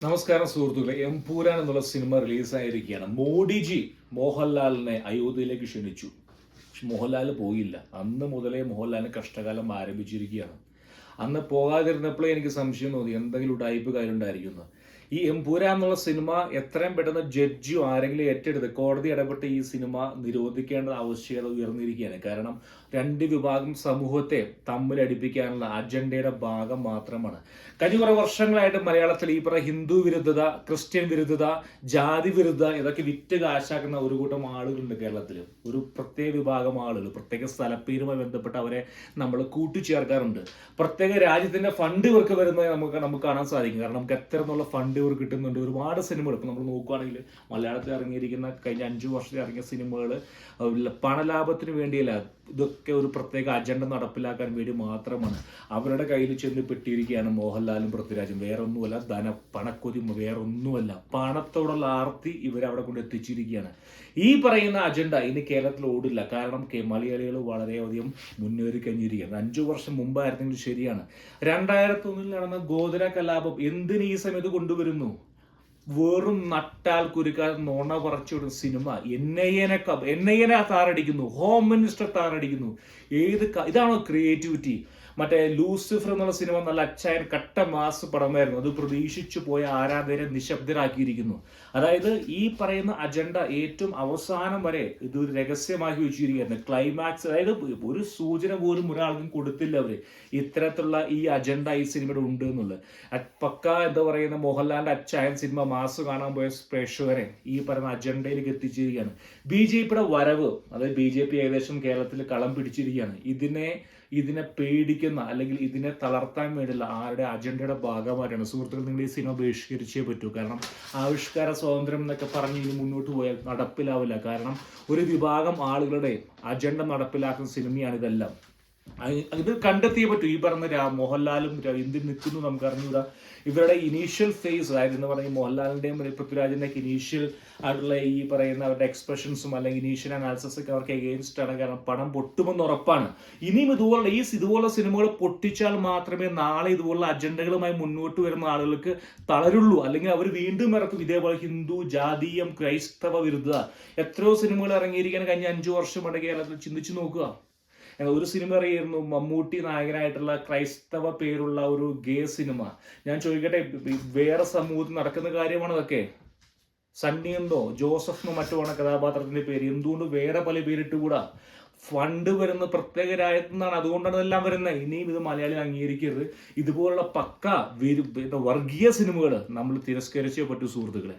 നമസ്കാരം സുഹൃത്തുക്കളെ. എംപൂരാൻ എന്നുള്ള സിനിമ റിലീസായിരിക്കുകയാണ്. മോഡിജി മോഹൻലാലിനെ അയോധ്യയിലേക്ക് ക്ഷണിച്ചു. മോഹൻലാൽ പോയില്ല. അന്ന് മുതലേ മോഹൻലാലിന് കഷ്ടകാലം ആരംഭിച്ചിരിക്കുകയാണ്. അന്ന് പോകാതിരുന്നപ്പോഴേ എനിക്ക് സംശയം തോന്നി എന്തെങ്കിലും ഉടായിപ്പ് കാര്യം ഉണ്ടായിരിക്കുന്നു. ഈ എംപൂരാൻ എന്നുള്ള സിനിമ എത്രയും പെട്ടെന്ന് ജഡ്ജിയോ ആരെങ്കിലും ഏറ്റെടുത്ത് കോടതി ഇടപെട്ട് ഈ സിനിമ നിരോധിക്കേണ്ട ആവശ്യകത ഉയർന്നിരിക്കുകയാണ്. കാരണം രണ്ട് വിഭാഗം സമൂഹത്തെ തമ്മിലടിപ്പിക്കാനുള്ള അജണ്ടയുടെ ഭാഗം മാത്രമാണ്. കഴിഞ്ഞ കുറേ വർഷങ്ങളായിട്ട് മലയാളത്തിൽ ഈ പറയുന്ന ഹിന്ദു വിരുദ്ധത, ക്രിസ്ത്യൻ വിരുദ്ധത, ജാതി വിരുദ്ധത ഇതൊക്കെ വിറ്റ് കാശാക്കുന്ന ഒരു കൂട്ടം ആളുകളുണ്ട് കേരളത്തിൽ. ഒരു പ്രത്യേക വിഭാഗം ആളുകൾ പ്രത്യേക സ്ഥലപ്പേരുമായി ബന്ധപ്പെട്ട് അവരെ നമ്മൾ കൂട്ടിച്ചേർക്കാറുണ്ട്. പ്രത്യേക രാജ്യത്തിന്റെ ഫണ്ട് ഇവർക്ക് വരുന്നത് നമുക്ക് കാണാൻ സാധിക്കും. കാരണം നമുക്ക് എത്ര എന്നുള്ള ഫണ്ട് ഇവർ കിട്ടുന്നുണ്ട്. ഒരുപാട് സിനിമകൾ ഇപ്പം നമ്മൾ നോക്കുകയാണെങ്കിൽ മലയാളത്തിൽ ഇറങ്ങിയിരിക്കുന്ന കഴിഞ്ഞ 5 വർഷത്തിൽ ഇറങ്ങിയ സിനിമകൾ പണലാഭത്തിന് വേണ്ടിയല്ല, ഇതൊക്കെ ഒരു പ്രത്യേക അജണ്ട നടപ്പിലാക്കാൻ വേണ്ടി മാത്രമാണ്. അവരുടെ കയ്യിൽ ചെന്ന് പെട്ടിരിക്കുകയാണ് മോഹൻലാലും പൃഥ്വിരാജും. വേറൊന്നുമല്ല, പണക്കൊതി വേറൊന്നുമല്ല, പണത്തോടുള്ള ആർത്തി ഇവരവിടെ കൊണ്ട് എത്തിച്ചിരിക്കുകയാണ്. ഈ പറയുന്ന അജണ്ട ഇനി കേരളത്തിൽ ഓടില്ല. കാരണം മലയാളികൾ വളരെയധികം മുന്നേറി കഴിഞ്ഞിരിക്കുകയാണ്. 5 വർഷം മുമ്പായിരുന്നെങ്കിൽ ശരിയാണ്. 2001 നടന്ന ഗോധര കലാപം എന്തിന് ഈ സമയത്ത് കൊണ്ടുവരുന്നു? വെറും നട്ടാൽ കുരുക്കാൽ നോണ പറച്ചൊരു സിനിമ. എൻ ഐ എനെ താറടിക്കുന്നു, ഹോം മിനിസ്റ്റർ താറടിക്കുന്നു. ഇതാണോ ക്രിയേറ്റിവിറ്റി? മറ്റേ ലൂസിഫർ എന്നുള്ള സിനിമ നല്ല അച്ചായൻ കട്ട മാസ് പടമായിരുന്നു. അത് പ്രതീക്ഷിച്ചു പോയ ആരാധകരെ നിശബ്ദരാക്കിയിരിക്കുന്നു. അതായത് ഈ പറയുന്ന അജണ്ട ഏറ്റവും അവസാനം വരെ ഇതൊരു രഹസ്യമാക്കി വെച്ചിരിക്കുകയായിരുന്നു. ക്ലൈമാക്സ്, അതായത് ഒരു സൂചന പോലും ഒരാൾക്കും കൊടുത്തില്ല അവര് ഇത്തരത്തിലുള്ള ഈ അജണ്ട ഈ സിനിമയുടെ ഉണ്ട് എന്നുള്ളത്. പക്ക എന്താ പറയുന്ന മോഹൻലാലിന്റെ അച്ചായൻ സിനിമ മാസ് കാണാൻ പോയ പ്രേക്ഷകരെ ഈ പറയുന്ന അജണ്ടയിലേക്ക് എത്തിച്ചിരിക്കുകയാണ്. BJPയുടെ വരവ്, അതായത് BJP ഏകദേശം കേരളത്തിൽ കളം പിടിച്ചിരിക്കുകയാണ്. ഇതിനെ പേടിക്കുന്ന അല്ലെങ്കിൽ ഇതിനെ തളർത്താൻ വേണ്ടിയുള്ള ആരുടെ അജണ്ടയുടെ ഭാഗമായിട്ടാണ്. സുഹൃത്തുക്കൾ, നിങ്ങൾ ഈ സിനിമ ബഹിഷ്കരിച്ചേ പറ്റൂ. കാരണം ആവിഷ്കാര സ്വാതന്ത്ര്യം എന്നൊക്കെ പറഞ്ഞ് ഇനി മുന്നോട്ട് പോയാൽ നടപ്പിലാവില്ല. കാരണം ഒരു വിഭാഗം ആളുകളുടെ അജണ്ട നടപ്പിലാക്കുന്ന സിനിമയാണ് ഇതെല്ലാം. ഇത് കണ്ടെത്തിയേ പറ്റൂ. ഈ പറഞ്ഞ മോഹൻലാലും എന്തിന് നിൽക്കുന്നു നമുക്ക് അറിഞ്ഞൂടാ. ഇവരുടെ ഇനീഷ്യൽ ഫേസ്, അതായത് എന്ന് പറഞ്ഞാൽ മോഹൻലാലിന്റെയും പൃഥ്വിരാജിന്റെയും ഇനീഷ്യൽ ആയിട്ടുള്ള ഈ പറയുന്ന അവരുടെ എക്സ്പ്രഷൻസും അല്ലെങ്കിൽ ഇനീഷ്യൽ അനാലിസിസ് ഒക്കെ അവർക്ക് എഗെയിൻസ്റ്റ് ആണ്. കാരണം പണം പൊട്ടുമെന്ന് ഉറപ്പാണ്. ഇനിയും ഇതുപോലുള്ള സിനിമകൾ പൊട്ടിച്ചാൽ മാത്രമേ നാളെ ഇതുപോലുള്ള അജണ്ടകളുമായി മുന്നോട്ട് വരുന്ന ആളുകൾക്ക് തളരുള്ളൂ. അല്ലെങ്കിൽ അവർ വീണ്ടും ഇറക്കും ഇതേപോലെ ഹിന്ദു, ജാതീയം, ക്രൈസ്തവ വിരുദ്ധ. എത്രയോ സിനിമകൾ ഇറങ്ങിയിരിക്കാൻ കഴിഞ്ഞ 5 വർഷം കേരളത്തിൽ ചിന്തിച്ചു നോക്കുക. ഒരു സിനിമ അറിയായിരുന്നു, മമ്മൂട്ടി നായകനായിട്ടുള്ള ക്രൈസ്തവ പേരുള്ള ഒരു ഗേ സിനിമ. ഞാൻ ചോദിക്കട്ടെ, വേറെ സമൂഹത്തിൽ നടക്കുന്ന കാര്യമാണ് അതൊക്കെ? സണ്ണി എന്നോ ജോസഫെന്നോ മറ്റോ ആണ് കഥാപാത്രത്തിന്റെ പേര്. എന്തുകൊണ്ട് വേറെ പല പേരിട്ടുകൂടാ? ഫണ്ട് വരുന്ന പ്രത്യേക രാജ്യത്തു നിന്നാണ്, അതുകൊണ്ടാണ് ഇതെല്ലാം വരുന്നത്. ഇനിയും ഇത് മലയാളി അംഗീകരിക്കരുത്. ഇതുപോലുള്ള പക്ക വർഗീയ സിനിമകൾ നമ്മൾ തിരസ്കരിച്ചേ പറ്റൂ സുഹൃത്തുക്കളെ.